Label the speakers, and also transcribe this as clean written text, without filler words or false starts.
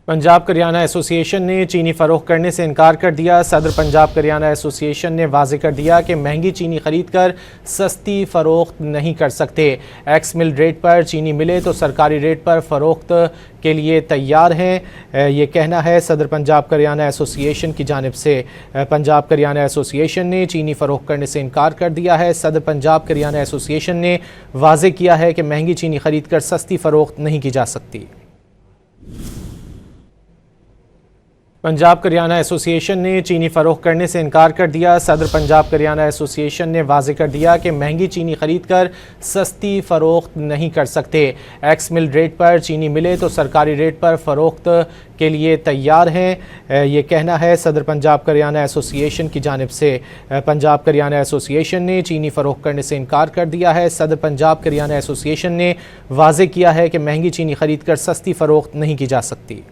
Speaker 1: Punjab kirana association ने चीनी फ़रोख्त करने से इनकार कर दिया। सदर पंजाब करियाना एसोसिएशन ने वाज़ेह कर दिया कि महंगी चीनी खरीद कर सस्ती फ़रोख्त नहीं कर सकते। एक्स मिल रेट पर चीनी मिले तो सरकारी रेट पर फ़रोख्त के लिए तैयार हैं, ये कहना है सदर पंजाब करियाना एसोसिएशन की जानिब से। पंजाब करियाना एसोसिएशन ने चीनी फ़रोख्त करने से इनकार कर दिया है। सदर पंजाब करियाना एसोसिएशन ने वाज़ेह किया है कि महंगी चीनी खरीद कर सस्ती फ़रोख्त नहीं की जा सकती। पंजाब करियाना एसोसिएशन ने चीनी फ़रोख्त करने से इनकार कर दिया। सदर पंजाब करियाना एसोसिएशन ने वाज़ेह कर दिया कि महंगी चीनी खरीद कर सस्ती फ़रोख्त नहीं कर सकते। एक्स मिल रेट पर चीनी मिले तो सरकारी रेट पर फ़रोख्त के लिए तैयार हैं, ये कहना है सदर पंजाब करियाना एसोसिएशन की जानिब से। पंजाब करियाना एसोसिएशन ने चीनी फ़रोख्त करने से इनकार कर दिया है। सदर पंजाब करियाना एसोसिएशन ने वाज़ेह किया है कि महंगी चीनी खरीद कर सस्ती फ़रोख्त नहीं की जा सकती।